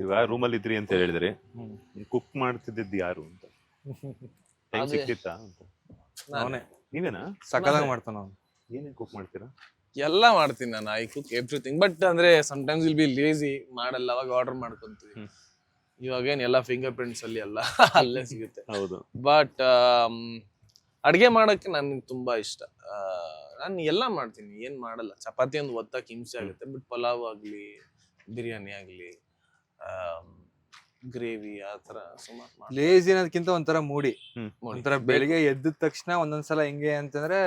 ಇವಾಗ ರೂಮಲ್ಲಿ ಇದ್ರಿ ಅಂತ ಹೇಳಿದ್ರಿ, ಹ್ಮ್. ಕುಕ್ ಮಾಡ್ತಿದ್ದಿದ್ದು ಯಾರು ಅಂತ ಟೈಮ್ ಅದೇ. ಸಿಕ್ತಿತ್ತಾ ಅಂತ? ಅವನೇ ನೀವೇನಾ? ಸಕಲಾಗಿ ಮಾಡ್ತಾನ ಅವ್ನು. ಏನೇನ್ ಕುಕ್ ಮಾಡ್ತೀರಾ? ಎಲ್ಲ ಮಾಡ್ತೀನಿ ನಾನು, ಐ ಕುಕ್ ಎವ್ರಿಥಿಂಗ್. ಬಟ್ ಅಂದ್ರೆ ಸಮ್ಟೈಮ್ಸ್ ವಿಲ್ ಬಿ ಲೇಸಿ, ಮಾಡಲ್ಲ, ಅವಾಗ ಆರ್ಡರ್ ಮಾಡ್ಕೊಂತೀವಿ. ಹ್ಮ್. ಇವಾಗೇನ್ ಎಲ್ಲ ಫಿಂಗರ್ ಪ್ರಿಂಟ್ಸ್ ಅಲ್ಲಿ ಎಲ್ಲ ಅಲ್ಲೇ ಸಿಗುತ್ತೆ. ಹೌದು. ಬಟ್ ಅಡ್ಗೆ ಮಾಡಕ್ಕೆ ನನ್ಗೆ ತುಂಬಾ ಇಷ್ಟ. ನಾನು ಎಲ್ಲ ಮಾಡ್ತೀನಿ, ಏನ್ ಮಾಡಲ್ಲ. ಚಪಾತಿ ಒಂದು ಒತ್ತಕ್ಕೆ ಹಿಂಸೆ ಆಗುತ್ತೆ, ಬಟ್ ಪಲಾವ್ ಆಗ್ಲಿ, ಬಿರಿಯಾನಿ ಆಗ್ಲಿ, ಗ್ರೇವಿ, ಆ ತರ ಸುಮಾರು ಲೇಜಿ ಅನ್ನೋದಕ್ಕಿಂತ ಒಂಥರ ಮೂಡಿ. ಹ್ಮ್. ಒಂಥರ ಬೆಳಿಗ್ಗೆ ಎದ್ದ ತಕ್ಷಣ ಒಂದೊಂದ್ಸಲ ಹೆಂಗೆ ಅಂತಂದ್ರೆ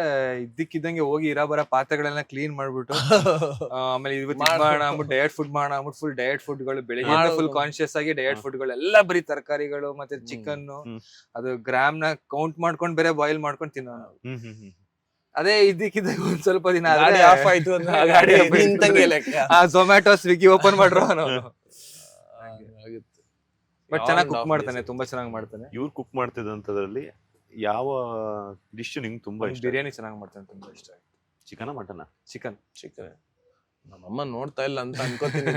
ಇದ್ದಕ್ಕಿದ್ದಂಗೆ ಹೋಗಿ ಇರೋ ಬರೋ ಪಾತ್ರೆಗಳೆಲ್ಲ ಕ್ಲೀನ್ ಮಾಡ್ಬಿಟ್ಟು ಆಮೇಲೆ ಇವತ್ತು ಮಾಡೋಣ ಅಂದ್ಬಿಟ್ಟು ಡಯಟ್ ಫುಡ್ ಮಾಡೋಣ ಅಂದ್ಬಿಟ್ಟು ಫುಲ್ ಡಯಟ್ ಫುಡ್ಗಳು ಬೆಳಿಗ್ಗೆ ಫುಲ್ ಕಾನ್ಶಿಯಸ್ ಆಗಿ ಡಯಟ್ ಫುಡ್ಗಳು ಎಲ್ಲ ಬರೀ ತರಕಾರಿಗಳು ಮತ್ತೆ ಚಿಕನ್, ಅದು ಗ್ರಾಮ್ ನ ಕೌಂಟ್ ಮಾಡ್ಕೊಂಡ್ ಬೇರೆ ಬಾಯ್ಲ್ ಮಾಡ್ಕೊಂಡು ತಿನ್ನೋಣ. ಅದೇ ಇದ್ದಕ್ಕಿದ್ದಾಗ ಒಂದ್ ಸ್ವಲ್ಪ ದಿನ ಗಾಡಿ ಆಫ್ ಆಯ್ತು ಅಂದ್ರೆ ಗಾಡಿ ನಿಂತಂಗೆ ಲೆಕ್ಕ. ಝೊಮ್ಯಾಟೊ ಸ್ವಿಗ್ಗಿ ಓಪನ್ ಮಾಡ್ರು ಅವನು. ಆಗುತ್ತೆ. ಬಟ್ ಚೆನ್ನಾಗಿ ಕುಕ್ ಮಾಡ್ತಾನೆ, ತುಂಬಾ ಚೆನ್ನಾಗಿ ಮಾಡ್ತಾನೆ. ಇವ್ರು ಕುಕ್ ಮಾಡ್ತಿದ್ದಂತದ್ರಲ್ಲಿ ಯಾವ ಡಿಶ್ ನಿಂಗೆ ತುಂಬಾ ಇಷ್ಟ? ಬಿರಿಯಾನಿ ಚೆನ್ನಾಗಿ ಮಾಡ್ತಾನೆ, ತುಂಬಾ ಇಷ್ಟ. ಚಿಕನ ಮಟನ? ಚಿಕನ್. ನಮ್ಮಮ್ಮ ನೋಡ್ತಾ ಇಲ್ಲ ಅಂತ ಅನ್ಕೋತೀನಿ.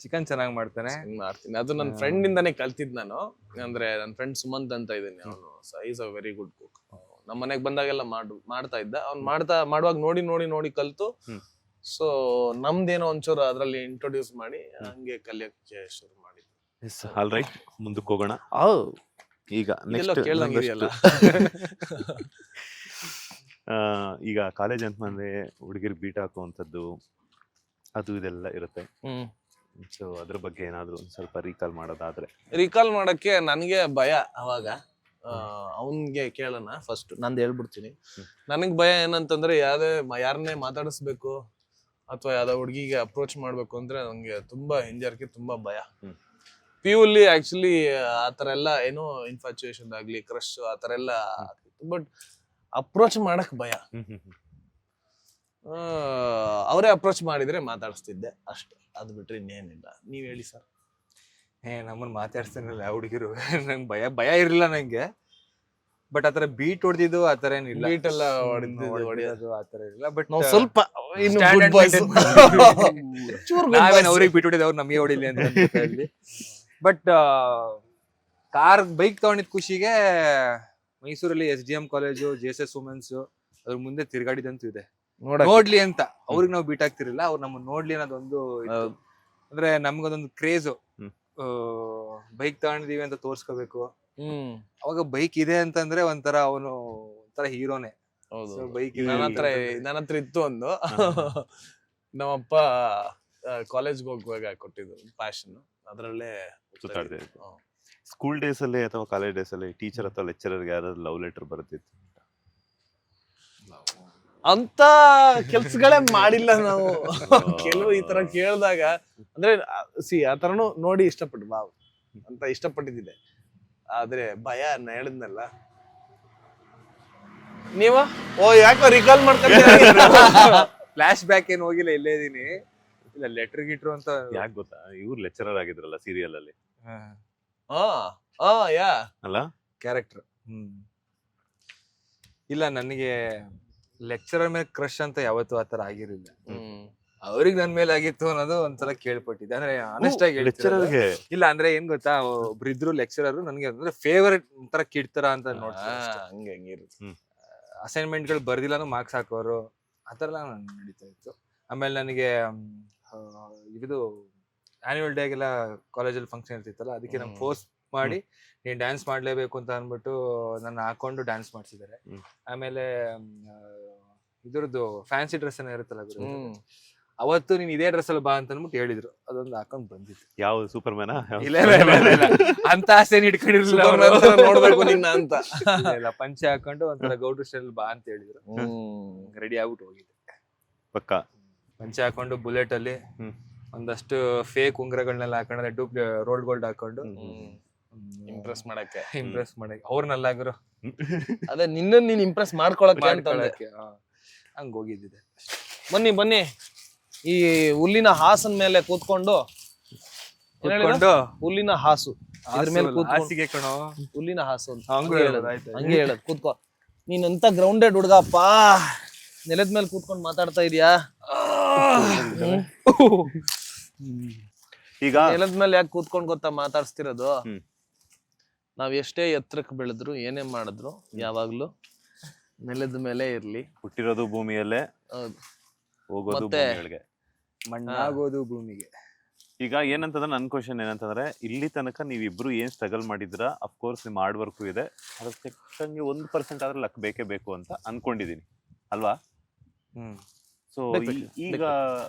ಚಿಕನ್ ಚೆನ್ನಾಗಿ ಮಾಡ್ತಾನೆ. ಮಾಡ್ತೀನಿ, ಅದು ನನ್ನ ಫ್ರೆಂಡ್ ಇಂದಾನೆ ಕಲ್ತಿದ್ ನಾನು. ಅಂದ್ರೆ ನನ್ನ ಫ್ರೆಂಡ್ ಸುಮಂತ್ ಅಂತ ಇದ್ದೀನಿ, ಅವನು is a very good cook. ನಮ್ಮ ಮನೆಗ್ ಬಂದಾಗೆಲ್ಲ ಮಾಡ್ತಾ ಇದ್ದ. ಅವ್ನು ಮಾಡುವಾಗ ನೋಡಿ ಕಲ್ತು, ಸೊ ನಮ್ದೇನೋ ಒಂಚೂರು ಅದ್ರಲ್ಲಿ ಇಂಟ್ರೊಡ್ಯೂಸ್ ಮಾಡಿ ಹಂಗೆ ಕಲಿಯಕ್ಕೆ ಶುರು ಮಾಡಿದ್ವಿ. ಆಲ್ ರೈಟ್, ಮುಂದಕ್ಕೆ ಹೋಗೋಣ. ಈಗ ಕೇಳಂಗಿದೆಯಲ್ಲ. ಈಗ ಕಾಲೇಜ್ ಅಂತ ಬಂದ್ರೆ ಹುಡುಗಿರ್ ಬೀಟ್ ಹಾಕುವಂಥದ್ದು ಅದು ಇದೆಲ್ಲ ಇರುತ್ತೆ. ಸೊ ಅದ್ರ ಬಗ್ಗೆ ಏನಾದ್ರು ಒಂದ್ ಸ್ವಲ್ಪ ರೀಕಾಲ್ ಮಾಡಕ್ಕೆ ನನ್ಗೆ ಭಯ. ಅವಾಗ ಅವನ್ಗೆ ಕೇಳೋಣ, ಫಸ್ಟ್ ನಂದು ಹೇಳ್ಬಿಡ್ತೀನಿ. ನನಗ್ ಭಯ ಏನಂತಂದ್ರೆ ಯಾರನ್ನೇ ಮಾತಾಡಿಸ್ಬೇಕು ಅಥವಾ ಯಾವ್ದೋ ಹುಡುಗಿಗೆ ಅಪ್ರೋಚ್ ಮಾಡ್ಬೇಕು ಅಂದ್ರೆ ನಂಗೆ ತುಂಬಾ ಹಿಂಜರಿಕೆ, ತುಂಬಾ ಭಯ. PU ಆಕ್ಚುಲಿ ಆತರ ಎಲ್ಲ ಏನೋ ಇನ್ಫ್ಯಾಚುಯೇಷನ್ ಆಗ್ಲಿ, ಕ್ರಶ್ ಆತರ ಎಲ್ಲ, ಬಟ್ ಅಪ್ರೋಚ್ ಮಾಡಕ್ ಭಯ. ಅವರೇ ಅಪ್ರೋಚ್ ಮಾಡಿದ್ರೆ ಮಾತಾಡಿಸ್ತಿದ್ದೆ ಅಷ್ಟೇ, ಅದು ಬಿಟ್ರೆ ಇನ್ನೇನಿಲ್ಲ. ನೀವ್ ಹೇಳಿ ಸರ್. ನಮ್ಮನ್ನ ಮಾತಾಡ್ತಾನಿಲ್ಲ ಹುಡುಗಿರು. ನಂಗೆ ಭಯ ಇರ್ಲಿಲ್ಲ ನಂಗೆ, ಬಟ್ ಆತರ ಬೀಟ್ ಹೊಡೆದಿದ್ದು ಆತರ ಏನಿಲ್ಲ. ಬೀಟ್ ಎಲ್ಲ ಹೊಡೆಯೋದು ಆತರ ಇರಲಿಲ್ಲ. ಬಟ್ ಸ್ವಲ್ಪ ನಾವೇನು ಅವ್ರಿಗೆ ಬೀಟ್ ಹೊಡಿದ ಅವ್ರು ನಮಗೆ ಹೊಡಿಲಿ ಅಂತ ಹೇಳಿ. ಬಟ್ ಬೈಕ್ ತಗೊಂಡಿದ್ ಖುಷಿಗೆ ಮೈಸೂರಲ್ಲಿ SDM ಕಾಲೇಜು, JSS ವುಮೆನ್ಸ್ ಅದ್ರ ಮುಂದೆ ತಿರ್ಗಾಡಿದಂತೂ ಇದೆ, ನೋಡ್ಲಿ ಅಂತ. ಅವ್ರಿಗೆ ನಾವು ಬೀಟ್ ಆಗ್ತಿರ್ಲಿಲ್ಲ, ಅವ್ರು ನಮ್ಮನ್ನ ನೋಡ್ಲಿ ಅನ್ನೋದೊಂದು ಅಂದ್ರೆ ನಮ್ಗೊಂದೊಂದು ಕ್ರೇಜು. ಬೈಕ್ ತಗೊಂಡಿದೀವಿ ಅಂತ ತೋರ್ಸ್ಕೋಬೇಕು. ಅವಾಗ ಬೈಕ್ ಇದೆ ಅಂತಂದ್ರೆ ಒಂಥರ ಅವನು ಒಂಥರ ಹೀರೋನೆ. ಬೈಕ್ ನನ್ನ ಹತ್ರ ಇತ್ತು ಒಂದು. ನಮ್ಮಪ್ಪ ಕಾಲೇಜ್ಗೆ ಹೋಗುವಾಗ ಕೊಟ್ಟಿದ್ದು ಪ್ಯಾಷನ್, ಅದ್ರಲ್ಲೇ ಸುತ್ತಾಡ್ತಾ ಇತ್ತು. ಸ್ಕೂಲ್ ಡೇಸ್ ಅಲ್ಲಿ ಅಥವಾ ಕಾಲೇಜ್ ಡೇಸ್ ಅಲ್ಲಿ ಟೀಚರ್ ಅಥವಾ ಲೆಕ್ಚರರ್ಗೆ ಯಾರಾದ್ರೂ ಲವ್ ಲೆಟರ್ ಬರ್ತಿತ್ತು ಅಂತ ಕೆಲ್ಸಗಳೇ ಮಾಡಿಲ್ಲ ನಾವು. ಕೆಲವು ಈ ತರ ಕೇಳಿದಾಗ ಅಂದ್ರೆ ಆ ತರನು ನೋಡಿ ಇಷ್ಟಪಟ್ಟು ಬಾವು ಅಂತ ಇಷ್ಟಪಟ್ಟಿದ್ದೆ. ಆದ್ರೆ ಭಯ ಹೇಳಿದ್ನಲ್ಲ ನೀವು. ಯಾಕೋ ರಿಕಾಲ್ ಮಾಡ್ಕೊಂಡ್ರೆ ಫ್ಲಾಶ್ ಬ್ಯಾಕ್ ಏನ್ ಹೋಗಿಲ್ಲ, ಇಲ್ಲೇ ಇದೀನಿ. ಇಲ್ಲ ಲೆಟರ್ ಗಿಟ್ರು ಅಂತ ಯಾಕೆ ಗೊತ್ತಾ, ಇವ್ರು ಲೆಕ್ಚರರ್ ಆಗಿದ್ರಲ್ಲ ಸೀರಿಯಲ್ ಅಲ್ಲಿ. ಯಾ ಅಲ್ಲ ಕ್ಯಾರೆಕ್ಟರ್. ಇಲ್ಲ, ನನಗೆ ಲೆಕ್ಚರರ್ ಮೇಲೆ ಕ್ರಶ್ ಅಂತ ಯಾವತ್ತೂ ಆತರ ಆಗಿರ್ಲಿಲ್ಲ. ಅವ್ರಿಗೆ ನನ್ ಮೇಲೆ ಆಗಿತ್ತು ಅನ್ನೋದು ಒಂದ್ಸಲ ಕೇಳ್ಪಟ್ಟಿದ್ದೆ. ಅಂದ್ರೆ ಆನೆಸ್ಟ್ ಆಗಿ ಲೆಕ್ಚರರ್ಗೆ ಇಲ್ಲ, ಅಂದ್ರೆ ಏನ್ ಗೊತ್ತಾ, ಒಬ್ರು ಇದ್ರು ಲೆಕ್ಚರರ್ ನನ್ಗೆ ಅಂದ್ರೆ ಫೇವರೇಟ್ ಒಂಥರ ಕಿಡ್ತರ ಅಂತ ನೋಡ್ತಾರೆ. ಅಸೈನ್ಮೆಂಟ್ ಗಳು ಬರ್ದಿಲ್ಲ ಅಂದ್ರೆ ಮಾರ್ಕ್ಸ್ ಹಾಕೋರು, ಆತರ ಎಲ್ಲ ನಡೀತಾ ಇತ್ತು. ಆಮೇಲೆ ನನಗೆ ಇದು ಆನ್ಯುವಲ್ ಡೇಗೆಲ್ಲ ಕಾಲೇಜಲ್ಲಿ ಫಂಕ್ಷನ್ ಇರ್ತಿತ್ತಲ್ಲ, ಅದಕ್ಕೆ ನಮ್ಗೆ ಫೋರ್ಸ್ ಮಾಡಿ ನೀನ್ ಡ್ಯಾನ್ಸ್ ಮಾಡ್ಲೇಬೇಕು ಅಂತ ಅನ್ಬಿಟ್ಟು ನನ್ನ ಹಾಕೊಂಡು ಡ್ಯಾನ್ಸ್ ಮಾಡ್ಸಿದ್ದಾರೆ. ಆಮೇಲೆ ಇದ್ರದ್ದು ಫ್ಯಾನ್ಸಿ ಡ್ರೆಸ್ ಏನೋ ಇರುತ್ತಲ್ಲ, ಅವತ್ತು ನೀನ್ ಇದೇ ಡ್ರೆಸ್ ಅಲ್ಲಿ ಬಾ ಅಂತ ಅನ್ಬಿಟ್ಟು ಹೇಳಿದ್ರು. ಅದೊಂದು ಹಾಕೊಂಡ್ ಬಂದಿತ್ತು. ಯಾವ ಸೂಪರ್ ಮ್ಯಾನ? ಇಲ್ಲ ಅಂತ ಆಸೆ ಇಟ್ಕೊಂಡಿರ್ಲಿಲ್ಲ, ನೋಡ್ಬೇಕು ನಿನ್ನ ಅಂತ. ಇಲ್ಲ, ಪಂಚೆ ಹಾಕೊಂಡು ಒಂಥರ ಗೌಡ್ರು ಸ್ಟೈಲ್ ಬಾ ಅಂತ ಹೇಳಿದ್ರು. ರೆಡಿ ಆಗ್ಬಿಟ್ಟು ಹೋಗಿದ್ದೆ. ಪಕ್ಕ ಪಂಚೆ ಹಾಕೊಂಡು ಬುಲೆಟ್ ಅಲ್ಲಿ ಒಂದಷ್ಟು ಫೇಕ್ ಉಂಗ್ರಗಳನ್ನೆಲ್ಲ ಹಾಕೊಂಡು ರೋಲ್ಡ್ ಗೋಲ್ಡ್ ಹಾಕೊಂಡು ಇಂಪ್ರೆಸ್ ಮಾಡಕ್ಕೆ ಅವ್ರನ್ನಲ್ಲಾಗರು. ಅದೇ ನೀನ್ ಇಂಪ್ರೆಸ್ ಮಾಡ್ಕೊಳಕ್ಕೆ ಹಂಗ ಹೋಗಿದ್ದಿದೆ. ಬನ್ನಿ ಈ ಹುಲ್ಲಿನ ಹಾಸನ್ ಮೇಲೆ ಕೂತ್ಕೊಂಡು ಹುಲ್ಲಿನ ಹಾಸು ಅದ್ರ ಮೇಲೆ ಹಾಸಿಗೆ ಕಣೋ, ಹುಲ್ಲಿನ ಹಾಸು ಅಂತ ಹಂಗೆ ಹೇಳದ್ ಕೂತ್ಕೋ. ನೀನಂತ ಗ್ರೌಂಡೆಡ್ ಹುಡ್ಗಪ್ಪ, ನೆಲದ ಮೇಲೆ ಕೂತ್ಕೊಂಡು ಮಾತಾಡ್ತಾ ಇದೀಯಾ. ಈಗ ನೆಲದ ಮೇಲೆ ಯಾಕೆ ಕೂತ್ಕೊಂಡ್ ಗೊತ್ತಾ ಮಾತಾಡ್ಸ್ತಿರೋದು? ಹ್ಮ್. ನಾವ್ ಎಷ್ಟೇ ಎತ್ತರಕ್ಕೆ ಬೆಳೆದ್ರು ಏನೇ ಮಾಡಿದ್ರು ಯಾವಾಗ್ಲೂ ನೆಲದ ಮೇಲೆ ಇರ್ಲಿ. ಹುಟ್ಟಿರೋದು ಭೂಮಿಯಲ್ಲೇ, ಹೌದು. ಹೋಗೋದು ಮತ್ತೆ ಭೂಮಿಯೊಳಗೆ. ಮಣ್ಣಾಗೋದು ಭೂಮಿಗೆ. ಈಗ ಏನಂತಂದ್ರೆ ನನ್ ಕ್ವಶನ್ ಏನಂತಂದ್ರೆ, ಇಲ್ಲಿ ತನಕ ನೀವಿಬ್ರು ಏನ್ ಸ್ಟ್ರಗಲ್ ಮಾಡಿದ್ರ, ಅಫ್ಕೋರ್ಸ್ ನಿಮ್ ಹಾರ್ಡ್ ವರ್ಕ್ ಇದೆ, ಅದ್ರ ತಕ್ಕಂಗೆ 1% ಆದ್ರೆ ಲಕ್ ಬೇಕೇ ಬೇಕು ಅಂತ ಅನ್ಕೊಂಡಿದೀನಿ ಅಲ್ವಾ? ಸೊ ಈಗ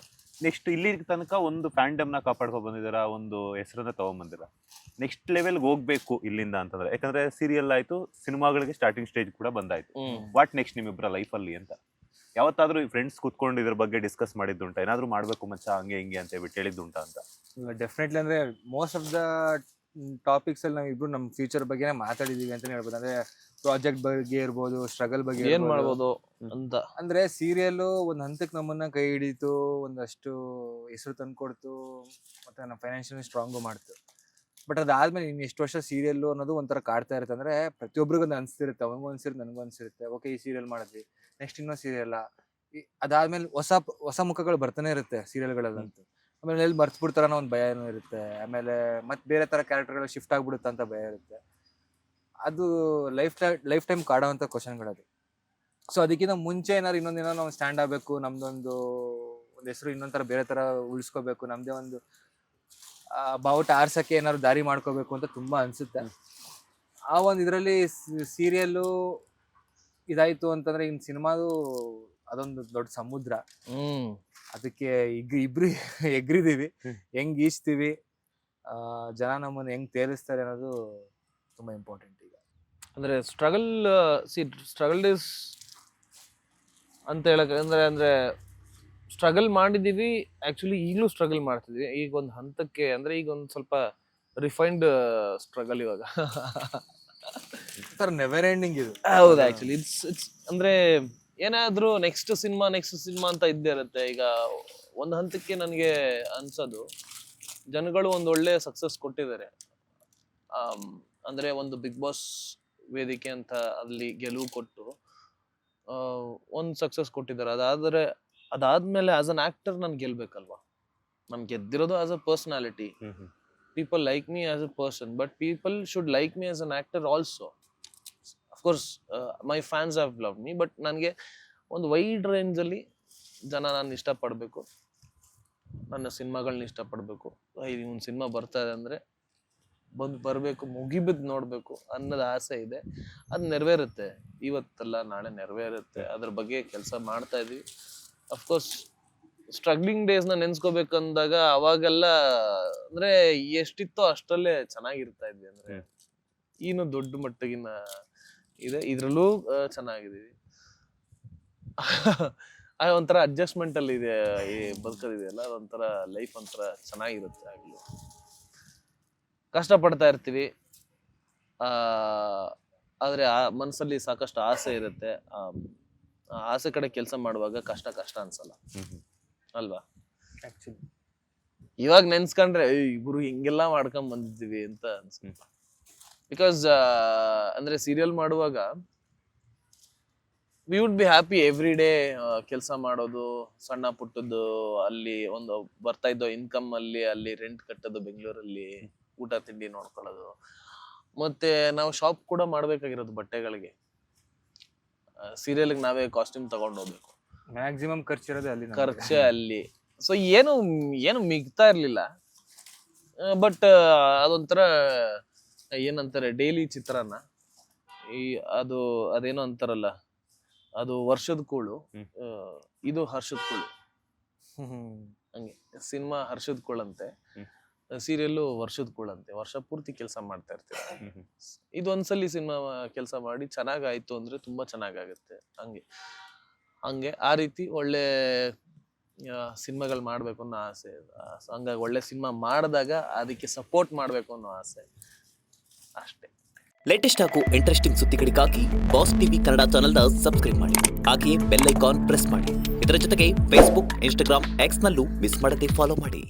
ನೆಕ್ಸ್ಟ್ ಇಲ್ಲಿ ತನಕ ಒಂದು ಫ್ಯಾಂಡಮ್ ನ ಕಾಪಾಡ್ಕೊ ಬಂದಿದ್ದೀರಾ, ಒಂದು ಹೆಸರನ್ನ ತಗೊಂಡ್ಬಂದಿರ. ನೆಕ್ಸ್ಟ್ ಲೆವೆಲ್ಗೆ ಹೋಗ್ಬೇಕು ಇಲ್ಲಿಂದ ಅಂತಂದ್ರೆ, ಯಾಕಂದ್ರೆ ಸೀರಿಯಲ್ ಆಯ್ತು, ಸಿನಿಮಾಗಳಿಗೆ ಸ್ಟಾರ್ಟಿಂಗ್ ಸ್ಟೇಜ್ ಕೂಡ ಬಂದಾಯ್ತು. ವಾಟ್ ನೆಕ್ಸ್ಟ್ ನಿಮ್ಮಿಬ್ಬರ ಲೈಫಲ್ಲಿ ಅಂತ ಯಾವತ್ತಾದ್ರೂ ಫ್ರೆಂಡ್ಸ್ ಕೂತ್ಕೊಂಡು ಇದ್ರ ಬಗ್ಗೆ ಡಿಸ್ಕಸ್ ಮಾಡಿದ್ದುಂಟ? ಏನಾದ್ರು ಮಾಡ್ಬೇಕು ಮಚ್ಚ ಹಂಗೆ ಹಿಂಗೆ ಅಂತ ಹೇಳ್ಬಿಟ್ಟು ಹೇಳಿದ್ದುಂಟ ಅಂತ? ಡೆಫಿನೆಟ್ಲಿ ಅಂದ್ರೆ ಮೋಸ್ಟ್ ಆಫ್ ದ ಟಾಪಿಕ್ಸ್ ಅಲ್ಲಿ ನಾವು ಇಬ್ರು ನಮ್ಮ ಫ್ಯೂಚರ್ ಬಗ್ಗೆ ಮಾತಾಡಿದೀವಿ ಅಂತಾನೆ ಹೇಳ್ಬೋದು. ಅಂದ್ರೆ ಪ್ರಾಜೆಕ್ಟ್ ಬಗ್ಗೆ ಇರ್ಬೋದು, ಸ್ಟ್ರಗಲ್ ಬಗ್ಗೆ ಏನ್ ಮಾಡ್ಬೋದು ಅಂತ. ಅಂದ್ರೆ ಸೀರಿಯಲ್ ಒಂದ್ ಹಂತಕ್ಕೆ ನಮ್ಮನ್ನ ಕೈ ಹಿಡಿತು, ಒಂದಷ್ಟು ಹೆಸರು ತಂದ್ಕೊಡ್ತು, ಮತ್ತೆ ನಮ್ಮ ಫೈನಾನ್ಷಿಯಲಿ ಸ್ಟ್ರಾಂಗು ಮಾಡ್ತು. ಬಟ್ ಅದಾದ್ಮೇಲೆ ಇನ್ನು ಎಷ್ಟು ವರ್ಷ ಸೀರಿಯಲ್ ಅನ್ನೋದು ಒಂಥರ ಕಾಡ್ತಾ ಇರುತ್ತೆ. ಅಂದ್ರೆ ಪ್ರತಿಯೊಬ್ಬರಿಗೂ ಒಂದು ಅನ್ಸ್ತಿರುತ್ತೆ, ಅವನಿಗೂ ಅನ್ಸಿರುತ್ತೆ, ನನಗೂ ಅನ್ಸಿರುತ್ತೆ, ಓಕೆ ಈ ಸೀರಿಯಲ್ ಮಾಡಿದ್ವಿ, ನೆಕ್ಸ್ಟ್ ಇನ್ನೊಂದು ಸೀರಿಯಲ್. ಅದಾದ್ಮೇಲೆ ಹೊಸ ಮುಖಗಳು ಬರ್ತಾನೆ ಇರುತ್ತೆ ಸೀರಿಯಲ್ಗಳಲ್ಲಂತೂ. ಆಮೇಲೆ ಎಲ್ಲಿ ಮರ್ತು ಬಿಡ್ತಾರ ಅನ್ನೋ ಒಂದು ಭಯನೂ ಇರುತ್ತೆ. ಆಮೇಲೆ ಮತ್ತೆ ಬೇರೆ ತರ ಕ್ಯಾರೆಕ್ಟರ್ಗಳು ಶಿಫ್ಟ್ ಆಗ್ಬಿಡುತ್ತೆ ಅಂತ ಭಯ ಇರುತ್ತೆ. ಅದು ಲೈಫ್ ಟೈಮ್ ಕಾಡೋವಂಥ ಕ್ವಶನ್ಗಳದು. ಸೊ ಅದಕ್ಕಿಂತ ಮುಂಚೆ ಏನಾದ್ರು ಇನ್ನೊಂದಿನ ನಾವು ಸ್ಟ್ಯಾಂಡ್ ಆಗಬೇಕು, ನಮ್ದೊಂದು ಹೆಸರು ಇನ್ನೊಂಥರ ಬೇರೆ ತರ ಉಳಿಸ್ಕೋಬೇಕು, ನಮ್ದೇ ಒಂದು ಬಾವುಟ ಆರ್ಸಕ್ಕೆ ಏನಾದ್ರು ದಾರಿ ಮಾಡ್ಕೋಬೇಕು ಅಂತ ತುಂಬಾ ಅನ್ಸುತ್ತೆ. ಆ ಒಂದು ಇದರಲ್ಲಿ ಸೀರಿಯಲ್ಲು ಇದಾಯ್ತು ಅಂತಂದ್ರೆ ಇನ್ ಸಿನಿಮಾದು ಅದೊಂದು ದೊಡ್ಡ ಸಮುದ್ರ. ಅದಕ್ಕೆ ಈಗ ಇಬ್ರು ಎಗ್ರಿದೀವಿ, ಹೆಂಗ್ ಈಜ್ತೀವಿ, ಜನ ನಮ್ಮನ್ನ ಹೆಂಗ್ ತೇಲಿಸ್ತಾರೆ ಅನ್ನೋದು ತುಂಬಾ ಇಂಪಾರ್ಟೆಂಟ್ ಈಗ. ಅಂದ್ರೆ ಸ್ಟ್ರಗಲ್ ಇಸ್ ಅಂತ ಹೇಳಕ್ ಅಂದ್ರೆ ಸ್ಟ್ರಗಲ್ ಮಾಡಿದೀವಿ, ಆಕ್ಚುಲಿ ಈಗಲೂ ಸ್ಟ್ರಗಲ್ ಮಾಡ್ತಿದ್ವಿ. ಈಗ ಒಂದು ಹಂತಕ್ಕೆ ಅಂದ್ರೆ ಈಗ ಒಂದು ಸ್ವಲ್ಪ ರಿಫೈನ್ಡ್ ಸ್ಟ್ರಗಲ್ ಇವಾಗ. ನೆವರ್ ಎಂಡಿಂಗ್ ಇದು. ಹೌದು, ಆಕ್ಚುಲಿ ಇಟ್ಸ್ ಅಂದ್ರೆ ಏನಾದ್ರೂ ನೆಕ್ಸ್ಟ್ ಸಿನಿಮಾ ಅಂತ ಇದ್ದೇ ಇರುತ್ತೆ. ಈಗ ಒಂದು ಹಂತಕ್ಕೆ ನನಗೆ ಅನ್ಸೋದು, ಜನಗಳು ಒಂದು ಒಳ್ಳೆ ಸಕ್ಸಸ್ ಕೊಟ್ಟಿದ್ದಾರೆ. ಅಂದ್ರೆ ಒಂದು ಬಿಗ್ ಬಾಸ್ ವೇದಿಕೆ ಅಂತ ಅಲ್ಲಿ ಗೆಲುವು ಕೊಟ್ಟು ಒಂದು ಸಕ್ಸಸ್ ಕೊಟ್ಟಿದ್ದಾರೆ. ಅದಾದ್ಮೇಲೆ ಆಸ್ ಅನ್ ಆಕ್ಟರ್ ನಾನು ಗೆಲ್ಬೇಕಲ್ವಾ? ನಾನು ಗೆದ್ದಿರೋದು as a personality. People like me as a person, but people should like me as an actor also. Of course my fans have loved me, but ನನಗೆ ಒಂದು ವೈಡ್ ರೇಂಜಲ್ಲಿ ಜನ ನಾನು ಇಷ್ಟಪಡಬೇಕು, ನನ್ನ ಸಿನಿಮಾಗಳನ್ನ ಇಷ್ಟಪಡಬೇಕು. ಒಂದು ಸಿನಿಮಾ ಬರ್ತಾ ಇದೆ ಅಂದರೆ ಬರಬೇಕು, ಮುಗಿಬಿದ್ದು ನೋಡಬೇಕು ಅನ್ನೋದು ಆಸೆ ಇದೆ. ಅದು ನೆರವೇರುತ್ತೆ, ಇವತ್ತಲ್ಲ ನಾಳೆ ನೆರವೇರುತ್ತೆ. ಅದ್ರ ಬಗ್ಗೆ ಕೆಲಸ ಮಾಡ್ತಾ ಇದೀವಿ. ಅಫ್ಕೋರ್ಸ್ ಸ್ಟ್ರಗ್ಲಿಂಗ್ ಡೇಸ್ನ ನೆನ್ಸ್ಕೋಬೇಕಂದಾಗ ಅವಾಗೆಲ್ಲ ಅಂದ್ರೆ ಎಷ್ಟಿತ್ತೋ ಅಷ್ಟರಲ್ಲೇ ಚೆನ್ನಾಗಿರ್ತಾ ಇದ್ವಿ. ಅಂದ್ರೆ ಇನ್ನು ದೊಡ್ಡ ಮಟ್ಟಿಗಿನ ಇದೆ, ಇದ್ರಲ್ಲೂ ಚೆನ್ನಾಗಿದೀವಿ. ಒಂಥರ ಅಡ್ಜಸ್ಟ್ಮೆಂಟ್ ಅಲ್ಲಿ ಇದೆ ಈ ಬದುಕೋದಿದೆಯಲ್ಲ, ಅದೊಂಥರ ಲೈಫ್ ಒಂಥರ ಚೆನ್ನಾಗಿರುತ್ತೆ. ಆಗ್ಲೂ ಕಷ್ಟ ಪಡ್ತಾ ಇರ್ತೀವಿ, ಆದ್ರೆ ಮನಸ್ಸಲ್ಲಿ ಸಾಕಷ್ಟು ಆಸೆ ಇರುತ್ತೆ. ಆಸೆ ಕಡೆ ಕೆಲಸ ಮಾಡುವಾಗ ಕಷ್ಟ ಅನ್ಸಲ್ಲ ಅಲ್ವಾ? ಆಕ್ಚುಲಿ ಇವಾಗ ನೆನ್ಸ್ಕೊಂಡ್ರೆ ಇಬ್ರು ಹಿಂಗೆಲ್ಲ ಮಾಡ್ಕೊಂಡ್ ಬಂದಿದ್ದೀವಿ ಅಂತ ಅನ್ಸುತ್ತೆ. ಬಿಕಾಸ್ ಅಂದ್ರೆ ಸೀರಿಯಲ್ ಮಾಡುವಾಗ we would be happy every day. ಕೆಲಸ ಮಾಡೋದು, ಸಣ್ಣ ಪುಟ್ಟದ್ದು, ಅಲ್ಲಿ ಒಂದು ಬರ್ತಾ ಇದ್ದೋ ಇನ್ಕಮ್ ಅಲ್ಲಿ ರೆಂಟ್ ಕಟ್ಟೋದು, ಬೆಂಗಳೂರಲ್ಲಿ ಊಟ ತಿಂಡಿ ನೋಡ್ಕೊಳ್ಳೋದು, ಮತ್ತೆ ನಾವು ಶಾಪ್ ಕೂಡ ಮಾಡ್ಬೇಕಾಗಿರೋದು ಬಟ್ಟೆಗಳಿಗೆ. ಸೀರಿಯಲ್ಗೆ ನಾವೇ ಕಾಸ್ಟ್ಯೂಮ್ ತಗೊಂಡು ಹೋಗ್ಬೇಕು, ಮ್ಯಾಕ್ಸಿಮಮ್ ಖರ್ಚಿರೋದೇ ಖರ್ಚೆ ಅಲ್ಲಿ. ಸೊ ಏನು ಮಿಗ್ತಾ ಇರ್ಲಿಲ್ಲ. ಬಟ್ ಅದೊಂಥರ ಏನಂತಾರೆ, ಡೈಲಿ ಚಿತ್ರಾನ್ನ, ಅದೇನೋ ಅಂತಾರಲ್ಲ, ಅದು ವರ್ಷದ ಕೂಳು, ಇದು ಹರ್ಷದ ಕೂಳು. ಹಂಗೆ ಸಿನಿಮಾ ಹರ್ಷದ ಕೂಳಂತೆ, ಸೀರಿಯಲ್ಲು ವರ್ಷದ ಕೂಳಂತೆ. ವರ್ಷ ಪೂರ್ತಿ ಕೆಲಸ ಮಾಡ್ತಾ ಇರ್ತೀವಿ. ಇದೊಂದ್ಸಲಿ ಸಿನಿಮಾ ಕೆಲಸ ಮಾಡಿ ಚೆನ್ನಾಗಾಯ್ತು ಅಂದ್ರೆ ತುಂಬಾ ಚೆನ್ನಾಗಾಗುತ್ತೆ. ಹಂಗೆ ಆ ರೀತಿ ಒಳ್ಳೆ ಸಿನಿಮಾಗಳು ಮಾಡ್ಬೇಕು ಅನ್ನೋ ಆಸೆ. ಹಂಗಾಗಿ ಒಳ್ಳೆ ಸಿನಿಮಾ ಮಾಡಿದಾಗ ಅದಕ್ಕೆ ಸಪೋರ್ಟ್ ಮಾಡ್ಬೇಕು ಅನ್ನೋ ಆಸೆ ಅಷ್ಟೇ. ಲೇಟೆಸ್ಟ್ ಹಾಗೂ ಇಂಟ್ರೆಸ್ಟಿಂಗ್ ಸುದ್ದಿಗಳಿಗಾಗಿ ಬಾಸ್ ಟಿವಿ ಕನ್ನಡ ಚಾನೆಲ್ನ ಸಬ್ಸ್ಕ್ರೈಬ್ ಮಾಡಿ, ಹಾಗೆಯೇ ಬೆಲ್ ಐಕಾನ್ ಪ್ರೆಸ್ ಮಾಡಿ. ಇದರ ಜೊತೆಗೆ ಫೇಸ್ಬುಕ್, ಇನ್ಸ್ಟಾಗ್ರಾಮ್, ಎಕ್ಸ್ನಲ್ಲೂ ಮಿಸ್ ಮಾಡದೆ ಫಾಲೋ ಮಾಡಿ.